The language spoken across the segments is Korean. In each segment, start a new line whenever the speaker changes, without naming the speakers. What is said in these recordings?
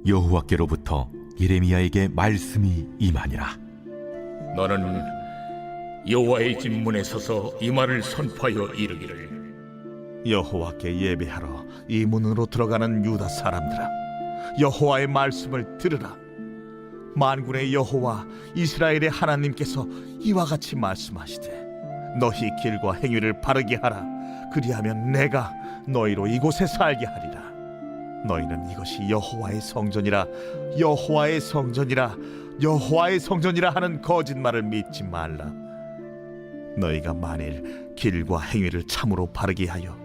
여호와께로부터 예레미야에게 말씀이 임하니라.
너는 여호와의 집 문에 서서 이 말을 선포하여 이르기를,
여호와께 예배하러 이 문으로 들어가는 유다 사람들아, 여호와의 말씀을 들으라. 만군의 여호와 이스라엘의 하나님께서 이와 같이 말씀하시되, 너희 길과 행위를 바르게 하라. 그리하면 내가 너희로 이곳에 살게 하리라. 너희는 이것이 여호와의 성전이라, 여호와의 성전이라, 여호와의 성전이라 하는 거짓말을 믿지 말라. 너희가 만일 길과 행위를 참으로 바르게 하여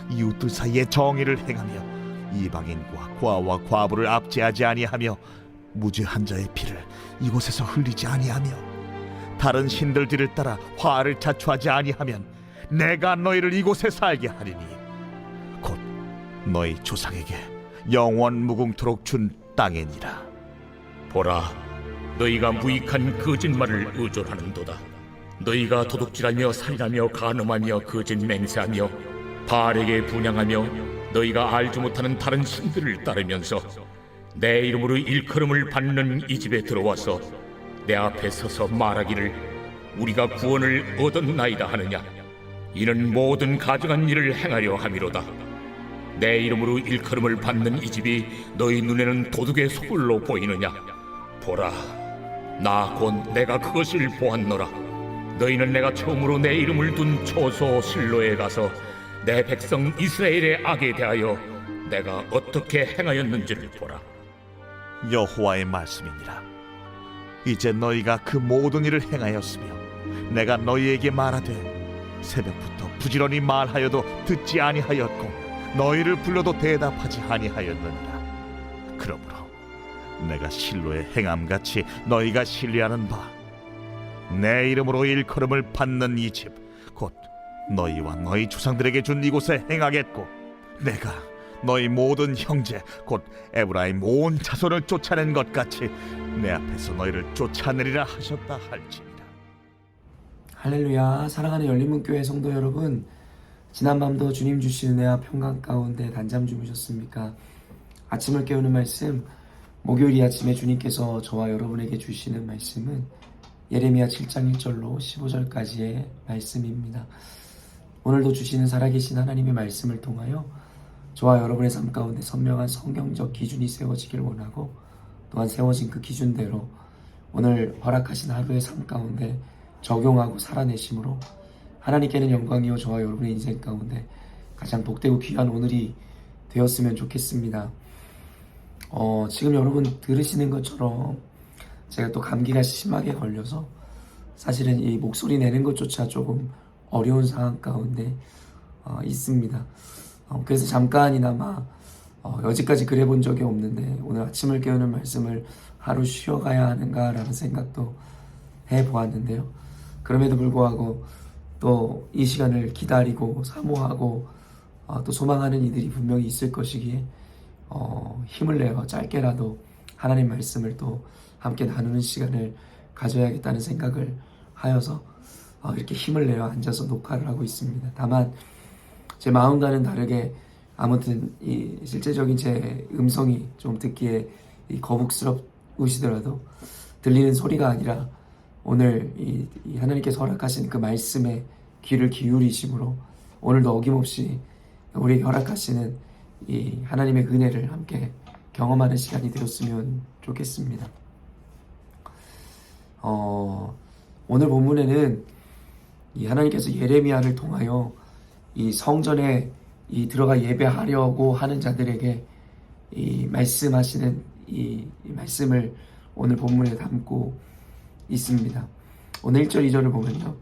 이웃들 사이에 정의를 행하며 이방인과 과와 과부를 압제하지 아니하며 무죄한 자의 피를 이곳에서 흘리지 아니하며 다른 신들들을 따라 화를 자초하지 아니하면 내가 너희를 이곳에 살게 하리니 곧 너희 조상에게 영원 무궁토록 준 땅이니라.
보라, 너희가 무익한 거짓말을 의존하는도다. 너희가 도둑질하며 살인하며 간음하며 거짓 맹세하며 바알에게 분향하며 너희가 알지 못하는 다른 신들을 따르면서 내 이름으로 일컬음을 받는 이 집에 들어와서 내 앞에 서서 말하기를 우리가 구원을 얻었나이다 하느냐. 이는 모든 가증한 일을 행하려 함이로다. 내 이름으로 일컬음을 받는 이 집이 너희 눈에는 도둑의 소굴로 보이느냐. 보라, 나 곧 내가 그것을 보았노라. 너희는 내가 처음으로 내 이름을 둔 초소 실로에 가서 내 백성 이스라엘의 악에 대하여 내가 어떻게 행하였는지를 보라.
여호와의 말씀이니라. 이제 너희가 그 모든 일을 행하였으며 내가 너희에게 말하되 새벽부터 부지런히 말하여도 듣지 아니하였고 너희를 불러도 대답하지 아니하였느니라. 그러므로 내가 실로의 행함같이 너희가 신뢰하는 바 내 이름으로 일컬음을 받는 이 집 곧 너희와 너희 조상들에게 준 이곳에 행하겠고 내가 너희 모든 형제 곧 에브라임 온 자손을 쫓아낸 것 같이 내 앞에서 너희를 쫓아내리라 하셨다 할지니라.
할렐루야. 사랑하는 열린문교회 성도 여러분, 지난밤도 주님 주신 은혜와 평강 가운데 단잠 주무셨습니까? 아침을 깨우는 말씀, 목요일 이 아침에 주님께서 저와 여러분에게 주시는 말씀은 예레미야 7장 1절로 15절까지의 말씀입니다. 오늘도 주시는 살아계신 하나님의 말씀을 통하여 저와 여러분의 삶 가운데 선명한 성경적 기준이 세워지길 원하고, 또한 세워진 그 기준대로 오늘 허락하신 하루의 삶 가운데 적용하고 살아내심으로 하나님께는 영광이요 저와 여러분의 인생 가운데 가장 복되고 귀한 오늘이 되었으면 좋겠습니다. 지금 여러분 들으시는 것처럼 제가 또 감기가 심하게 걸려서 사실은 이 목소리 내는 것조차 조금 어려운 상황 가운데 있습니다. 그래서 잠깐이나마 여지까지 그래 본 적이 없는데 오늘 아침을 깨우는 말씀을 하루 쉬어가야 하는가라는 생각도 해보았는데요. 그럼에도 불구하고 또 이 시간을 기다리고 사모하고 또 소망하는 이들이 분명히 있을 것이기에 힘을 내어 짧게라도 하나님 말씀을 또 함께 나누는 시간을 가져야겠다는 생각을 하여서 이렇게 힘을 내어 앉아서 녹화를 하고 있습니다. 다만 제 마음과는 다르게 아무튼 이 실제적인 제 음성이 좀 듣기에 거북스러우시더라도 들리는 소리가 아니라 오늘 이 하나님께서 허락하신 그 말씀에 귀를 기울이심으로 오늘도 어김없이 우리에게 허락하시는 이 하나님의 은혜를 함께 경험하는 시간이 되었으면 좋겠습니다. 오늘 본문에는 이 하나님께서 예레미야를 통하여 이 성전에 들어가 예배하려고 하는 자들에게 이 말씀하시는 이 말씀을 오늘 본문에 담고 있습니다. 오늘 1절 2절을 보면요,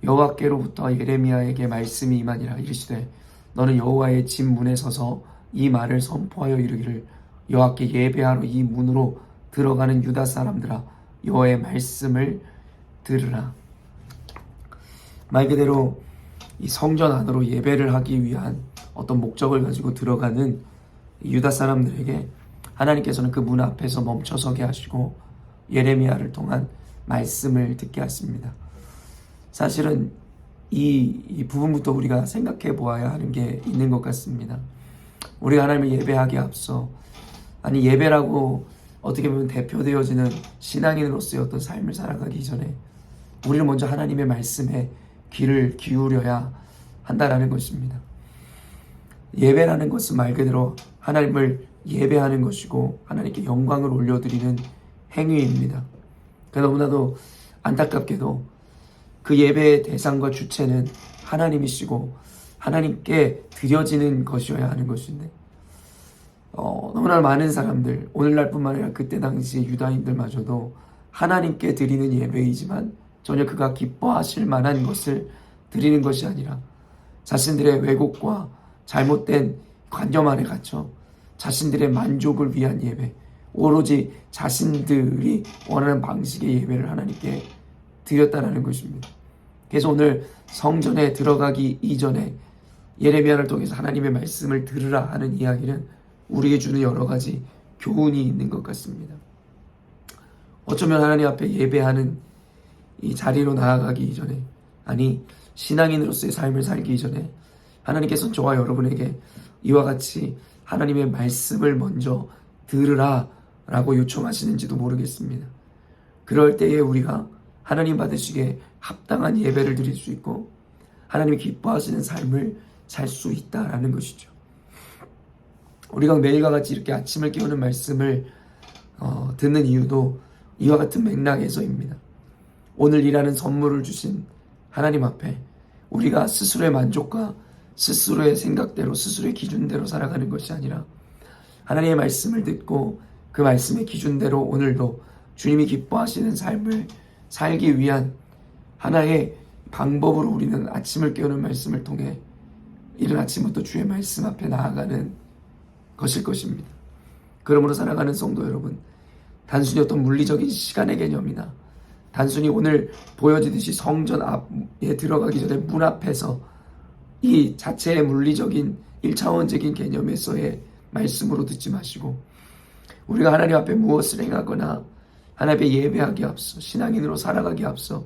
여호와께로부터 예레미야에게 말씀이 임하니라. 이르시되 너는 여호와의 집 문에 서서 이 말을 선포하여 이르기를 여호와께 예배하러 이 문으로 들어가는 유다 사람들아, 여호와의 말씀을 들으라. 말 그대로 이 성전 안으로 예배를 하기 위한 어떤 목적을 가지고 들어가는 유다 사람들에게 하나님께서는 그 문 앞에서 멈춰서게 하시고 예레미야를 통한 말씀을 듣게 하십니다. 사실은 이 부분부터 우리가 생각해 보아야 하는 게 있는 것 같습니다. 우리가 하나님을 예배하기에 앞서 아니 예배라고 어떻게 보면 대표되어지는 신앙인으로서의 어떤 삶을 살아가기 전에 우리는 먼저 하나님의 말씀에 귀를 기울여야 한다라는 것입니다. 예배라는 것은 말 그대로 하나님을 예배하는 것이고 하나님께 영광을 올려드리는 행위입니다. 너무나도 안타깝게도 그 예배의 대상과 주체는 하나님이시고 하나님께 드려지는 것이어야 하는 것인데 너무나 많은 사람들, 오늘날뿐만 아니라 그때 당시 유다인들마저도 하나님께 드리는 예배이지만 전혀 그가 기뻐하실 만한 것을 드리는 것이 아니라 자신들의 왜곡과 잘못된 관념 안에 갇혀 자신들의 만족을 위한 예배, 오로지 자신들이 원하는 방식의 예배를 하나님께 드렸다는 것입니다. 그래서 오늘 성전에 들어가기 이전에 예레미야를 통해서 하나님의 말씀을 들으라 하는 이야기는 우리에게 주는 여러 가지 교훈이 있는 것 같습니다. 어쩌면 하나님 앞에 예배하는 이 자리로 나아가기 이전에, 아니 신앙인으로서의 삶을 살기 이전에 하나님께서는 저와 여러분에게 이와 같이 하나님의 말씀을 먼저 들으라 라고 요청하시는지도 모르겠습니다. 그럴 때에 우리가 하나님 받으시기에 합당한 예배를 드릴 수 있고 하나님이 기뻐하시는 삶을 살 수 있다라는 것이죠. 우리가 매일과 같이 이렇게 아침을 깨우는 말씀을 듣는 이유도 이와 같은 맥락에서입니다. 오늘 일하는 선물을 주신 하나님 앞에 우리가 스스로의 만족과 스스로의 생각대로 스스로의 기준대로 살아가는 것이 아니라 하나님의 말씀을 듣고 그 말씀의 기준대로 오늘도 주님이 기뻐하시는 삶을 살기 위한 하나의 방법으로 우리는 아침을 깨우는 말씀을 통해 이른 아침부터 주의 말씀 앞에 나아가는 것일 것입니다. 그러므로 살아가는 성도 여러분, 단순히 어떤 물리적인 시간의 개념이나 단순히 오늘 보여지듯이 성전 앞에 들어가기 전에 문 앞에서 이 자체의 물리적인 1차원적인 개념에서의 말씀으로 듣지 마시고 우리가 하나님 앞에 무엇을 행하거나 하나님 앞에 예배하기 앞서 신앙인으로 살아가기 앞서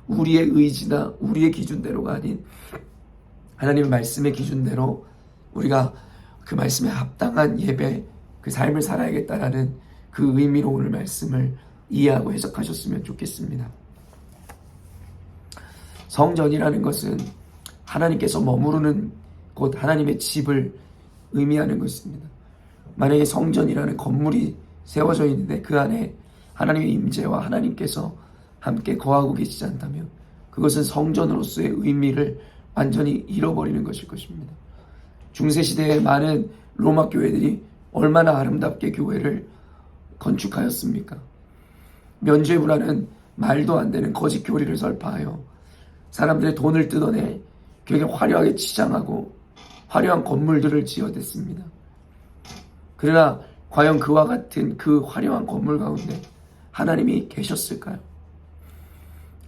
우리의 의지나 우리의 기준대로가 아닌 하나님의 말씀의 기준대로 우리가 그 말씀에 합당한 예배, 그 삶을 살아야겠다라는 그 의미로 오늘 말씀을 이해하고 해석하셨으면 좋겠습니다. 성전이라는 것은 하나님께서 머무르는 곳, 하나님의 집을 의미하는 것입니다. 만약에 성전이라는 건물이 세워져 있는데 그 안에 하나님의 임재와 하나님께서 함께 거하고 계시지 않다면 그것은 성전으로서의 의미를 완전히 잃어버리는 것일 것입니다. 중세시대의 많은 로마 교회들이 얼마나 아름답게 교회를 건축하였습니까? 면죄부라는 말도 안 되는 거짓 교리를 설파하여 사람들의 돈을 뜯어내 교회에 화려하게 치장하고 화려한 건물들을 지어댔습니다. 그러나 과연 그와 같은 그 화려한 건물 가운데 하나님이 계셨을까요?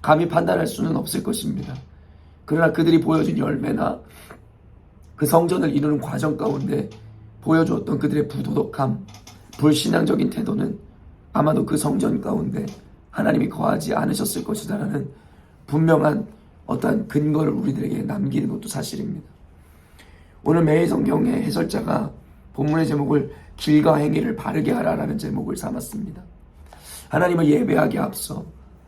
감히 판단할 수는 없을 것입니다. 그러나 그들이 보여준 열매나 그 성전을 이루는 과정 가운데 보여주었던 그들의 부도덕함, 불신앙적인 태도는 아마도 그 성전 가운데 하나님이 거하지 않으셨을 것이다라는 분명한 어떠한 근거를 우리들에게 남기는 것도 사실입니다. 오늘 매일 성경의 해설자가 본문의 제목을 길과 행위를 바르게 하라라는 제목을 삼았습니다. 하나님을 예배하기 앞서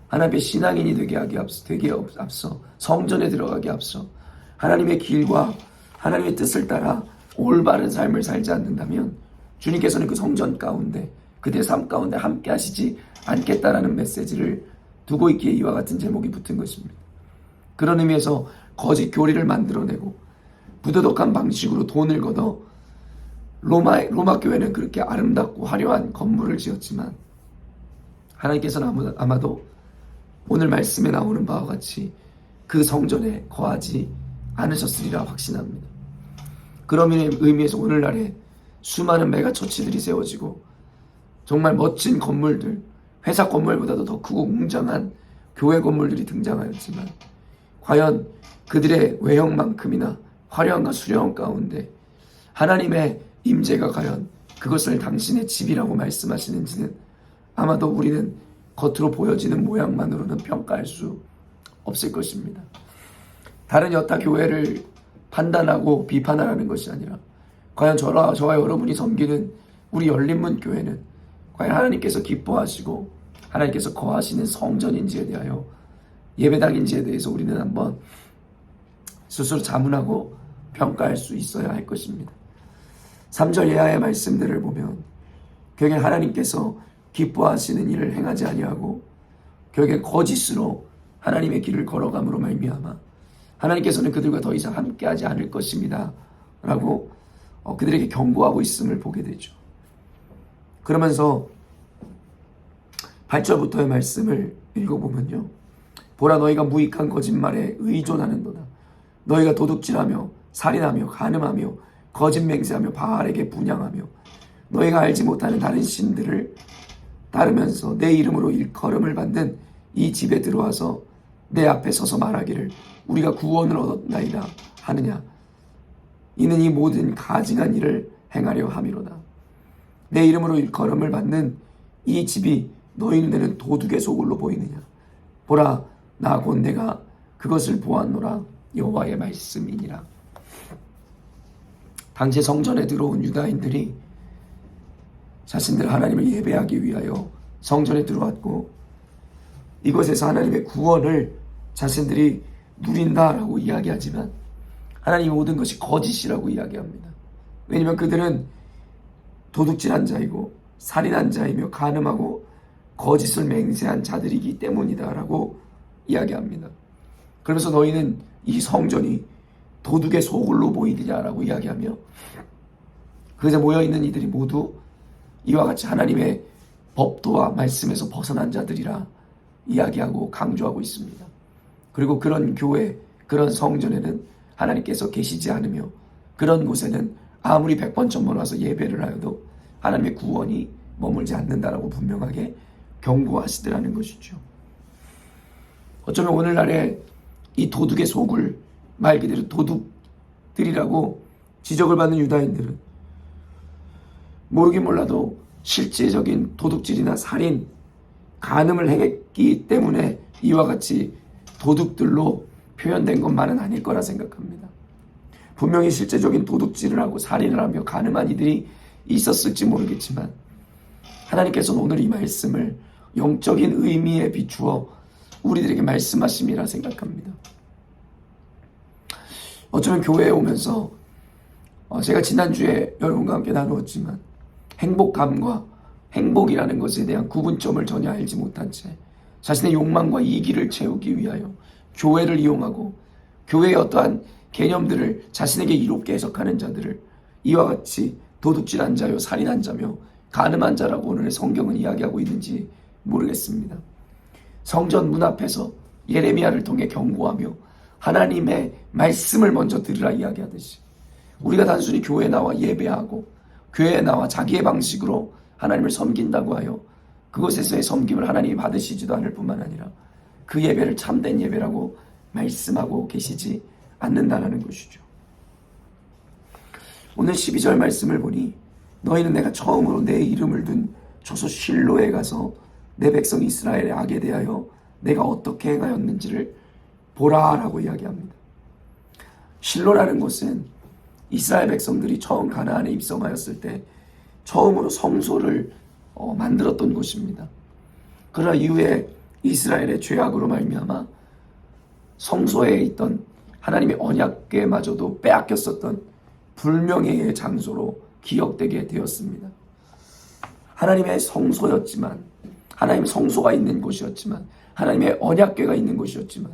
하나님의 신앙인이 되게 앞서 성전에 들어가기 앞서 하나님의 길과 하나님의 뜻을 따라 올바른 삶을 살지 않는다면 주님께서는 그 성전 가운데 그들의 삶 가운데 함께 하시지 않겠다라는 메시지를 두고 있기에 이와 같은 제목이 붙은 것입니다. 그런 의미에서 거짓 교리를 만들어내고 부도덕한 방식으로 돈을 걷어 로마 교회는 그렇게 아름답고 화려한 건물을 지었지만 하나님께서는 아마도 오늘 말씀에 나오는 바와 같이 그 성전에 거하지 않으셨으리라 확신합니다. 그런 의미에서 오늘날에 수많은 메가처치들이 세워지고 정말 멋진 건물들, 회사 건물보다도 더 크고 웅장한 교회 건물들이 등장하였지만 과연 그들의 외형만큼이나 화려함과 수려함 가운데 하나님의 임재가 과연 그것을 당신의 집이라고 말씀하시는지는 아마도 우리는 겉으로 보여지는 모양만으로는 평가할 수 없을 것입니다. 다른 여타 교회를 판단하고 비판하라는 것이 아니라 과연 저와 여러분이 섬기는 우리 열린문 교회는 과연 하나님께서 기뻐하시고 하나님께서 거하시는 성전인지에 대하여, 예배당인지에 대해서 우리는 한번 스스로 자문하고 평가할 수 있어야 할 것입니다. 3절 이하의 말씀들을 보면 결국 하나님께서 기뻐하시는 일을 행하지 아니하고 결국 거짓으로 하나님의 길을 걸어감으로 말미암아 하나님께서는 그들과 더 이상 함께하지 않을 것입니다 라고 그들에게 경고하고 있음을 보게 되죠. 그러면서 8절부터의 말씀을 읽어보면요, 보라, 너희가 무익한 거짓말에 의존하는도다. 너희가 도둑질하며 살인하며 간음하며 거짓 맹세하며 바알에게 분향하며 너희가 알지 못하는 다른 신들을 따르면서 내 이름으로 일컬음을 받는 이 집에 들어와서 내 앞에 서서 말하기를 우리가 구원을 얻었나이다 하느냐. 이는 이 모든 가증한 일을 행하려 함이로다. 내 이름으로 일컬음을 받는 이 집이 너희 눈에는 도둑의 소굴로 보이느냐. 보라, 나 곧 내가 그것을 보았노라. 여호와의 말씀이니라. 당시 성전에 들어온 유다인들이 자신들 하나님을 예배하기 위하여 성전에 들어왔고 이곳에서 하나님의 구원을 자신들이 누린다라고 이야기하지만 하나님의 모든 것이 거짓이라고 이야기합니다. 왜냐하면 그들은 도둑질한 자이고 살인한 자이며 간음하고 거짓을 맹세한 자들이기 때문이다라고 이야기합니다. 그러면서 너희는 이 성전이 도둑의 소굴로 보이느냐라고 이야기하며 그곳에 모여있는 이들이 모두 이와 같이 하나님의 법도와 말씀에서 벗어난 자들이라 이야기하고 강조하고 있습니다. 그리고 그런 교회, 그런 성전에는 하나님께서 계시지 않으며 그런 곳에는 아무리 100번 1000번 와서 예배를 하여도 하나님의 구원이 머물지 않는다라고 분명하게 경고하시더라는 것이죠. 어쩌면 오늘날에 이 도둑의 소굴, 말 그대로 도둑들이라고 지적을 받는 유다인들은 모르긴 몰라도 실제적인 도둑질이나 살인, 간음을 행했기 때문에 이와 같이 도둑들로 표현된 것만은 아닐 거라 생각합니다. 분명히 실제적인 도둑질을 하고 살인을 하며 간음한 이들이 있었을지 모르겠지만 하나님께서는 오늘 이 말씀을 영적인 의미에 비추어 우리들에게 말씀하심이라 생각합니다. 어쩌면 교회에 오면서 제가 지난주에 여러분과 함께 나누었지만 행복감과 행복이라는 것에 대한 구분점을 전혀 알지 못한 채 자신의 욕망과 이기를 채우기 위하여 교회를 이용하고 교회의 어떠한 개념들을 자신에게 이롭게 해석하는 자들을 이와 같이 도둑질한 자요 살인한 자며 간음한 자라고 오늘의 성경은 이야기하고 있는지 모르겠습니다. 성전 문 앞에서 예레미야를 통해 경고하며 하나님의 말씀을 먼저 들으라 이야기하듯이 우리가 단순히 교회에 나와 예배하고 교회에 나와 자기의 방식으로 하나님을 섬긴다고 하여 그곳에서의 섬김을 하나님이 받으시지도 않을 뿐만 아니라 그 예배를 참된 예배라고 말씀하고 계시지 않는다는 것이죠. 오늘 12절 말씀을 보니 너희는 내가 처음으로 내 이름을 둔 저소 실로에 가서 내 백성 이스라엘의 악에 대하여 내가 어떻게 행하였는지를 보라라고 이야기합니다. 실로라는 곳은 이스라엘 백성들이 처음 가나안에 입성하였을 때 처음으로 성소를 만들었던 곳입니다. 그러나 이후에 이스라엘의 죄악으로 말미암아 성소에 있던 하나님의 언약궤마저도 빼앗겼었던 불명예의 장소로 기억되게 되었습니다. 하나님의 성소였지만 하나님의 성소가 있는 곳이었지만 하나님의 언약궤가 있는 곳이었지만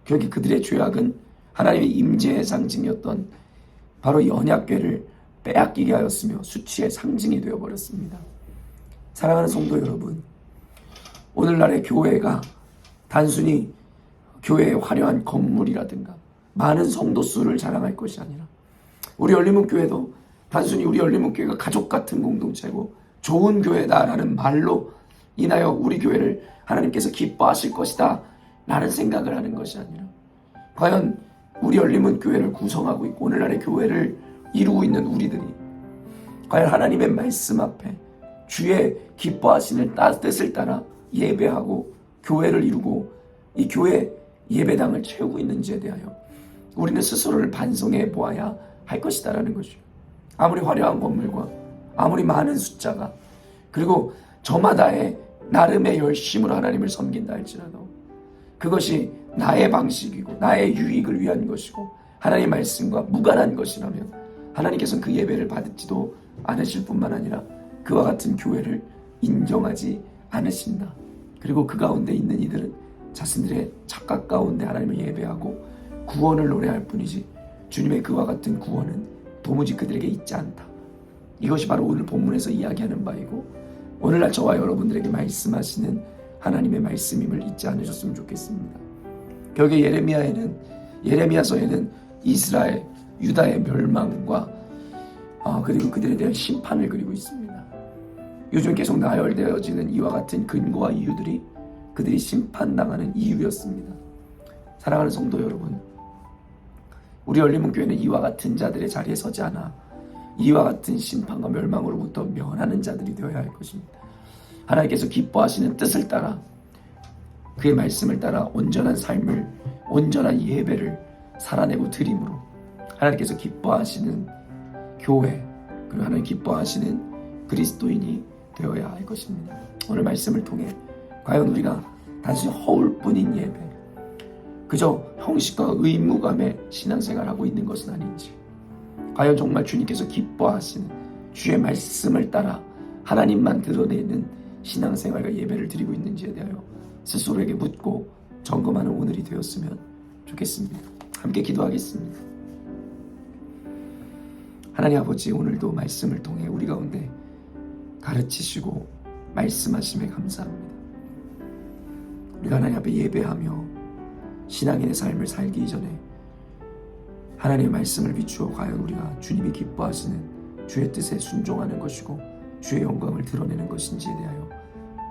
결국 그들의 죄악은 하나님의 임재의 상징이었던 바로 이 언약궤를 빼앗기게 하였으며 수치의 상징이 되어버렸습니다. 사랑하는 성도 여러분, 오늘날의 교회가 단순히 교회의 화려한 건물이라든가 많은 성도 수를 자랑할 것이 아니라 우리 열린문교회도 단순히 우리 열린문교회가 가족 같은 공동체고 좋은 교회다라는 말로 인하여 우리 교회를 하나님께서 기뻐하실 것이다 라는 생각을 하는 것이 아니라 과연 우리 열린문교회를 구성하고 있고 오늘날의 교회를 이루고 있는 우리들이 과연 하나님의 말씀 앞에 주의 기뻐하시는 뜻을 따라 예배하고 교회를 이루고 이 교회 예배당을 채우고 있는지에 대하여 우리는 스스로를 반성해 보아야 할 것이다라는 것이죠. 아무리 화려한 건물과 아무리 많은 숫자가, 그리고 저마다의 나름의 열심으로 하나님을 섬긴다 할지라도 그것이 나의 방식이고 나의 유익을 위한 것이고 하나님의 말씀과 무관한 것이라면 하나님께서는 그 예배를 받지도 않으실 뿐만 아니라 그와 같은 교회를 인정하지 않으신다. 그리고 그 가운데 있는 이들은 자신들의 착각 가운데 하나님을 예배하고 구원을 노래할 뿐이지 주님의 그와 같은 구원은 도무지 그들에게 있지 않다. 이것이 바로 오늘 본문에서 이야기하는 바이고 오늘날 저와 여러분들에게 말씀하시는 하나님의 말씀임을 잊지 않으셨으면 좋겠습니다. 결국에 예레미야서에는 이스라엘, 유다의 멸망과 그리고 그들에 대한 심판을 그리고 있습니다. 요즘 계속 나열되어지는 이와 같은 근거와 이유들이 그들이 심판당하는 이유였습니다. 사랑하는 성도 여러분, 우리 열린문교회는 이와 같은 자들의 자리에 서지 않아 이와 같은 심판과 멸망으로부터 면하는 자들이 되어야 할 것입니다. 하나님께서 기뻐하시는 뜻을 따라 그의 말씀을 따라 온전한 삶을, 온전한 예배를 살아내고 드림으로 하나님께서 기뻐하시는 교회, 그리고 하나님 기뻐하시는 그리스도인이 되어야 할 것입니다. 오늘 말씀을 통해 과연 우리가 단순히 허울뿐인 예배, 그저 형식과 의무감의 신앙생활하고 있는 것은 아닌지, 과연 정말 주님께서 기뻐하시는 주의 말씀을 따라 하나님만 드러내는 신앙생활과 예배를 드리고 있는지에 대하여 스스로에게 묻고 점검하는 오늘이 되었으면 좋겠습니다. 함께 기도하겠습니다. 하나님 아버지, 오늘도 말씀을 통해 우리 가운데 가르치시고 말씀하심에 감사합니다. 우리가 하나님 앞에 예배하며 신앙인의 삶을 살기 이전에 하나님의 말씀을 비추어 과연 우리가 주님이 기뻐하시는 주의 뜻에 순종하는 것이고 주의 영광을 드러내는 것인지에 대하여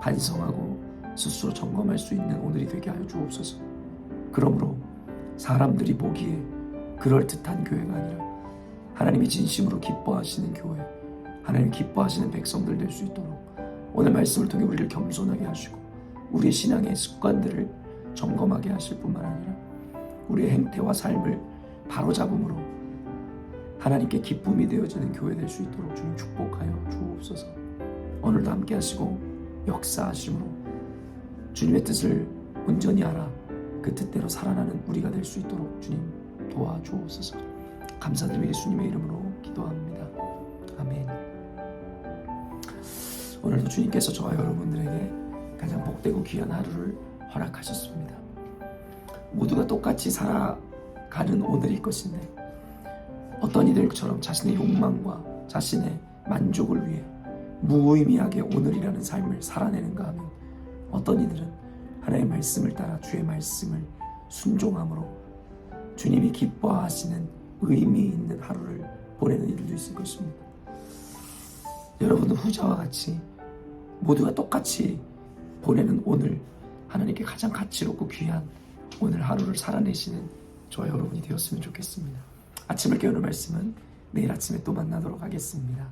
반성하고 스스로 점검할 수 있는 오늘이 되게 하여 주옵소서. 그러므로 사람들이 보기에 그럴듯한 교회가 아니라 하나님이 진심으로 기뻐하시는 교회, 하나님 기뻐하시는 백성들 될 수 있도록 오늘 말씀을 통해 우리를 겸손하게 하시고 우리의 신앙의 습관들을 점검하게 하실 뿐만 아니라 우리의 행태와 삶을 바로잡음으로 하나님께 기쁨이 되어지는 교회 될 수 있도록 주님 축복하여 주옵소서. 오늘도 함께 하시고 역사하심으로 주님의 뜻을 온전히 알아 그 뜻대로 살아나는 우리가 될 수 있도록 주님 도와주옵소서. 감사드리며 예수님의 이름으로 기도합니다. 아멘. 오늘도 주님께서 저와 여러분들에게 가장 복되고 귀한 하루를 허락하셨습니다. 모두가 똑같이 살아가는 오늘일 것인데 어떤 이들처럼 자신의 욕망과 자신의 만족을 위해 무의미하게 오늘이라는 삶을 살아내는가 하면 어떤 이들은 하나님의 말씀을 따라 주의 말씀을 순종함으로 주님이 기뻐하시는 의미 있는 하루를 보내는 이들도 있을 것입니다. 여러분은 후자와 같이 모두가 똑같이 보내는 오늘, 하나님께 가장 가치롭고 귀한 오늘 하루를 살아내시는 저와 여러분이 되었으면 좋겠습니다. 아침을 깨우는 말씀은 내일 아침에 또 만나도록 하겠습니다.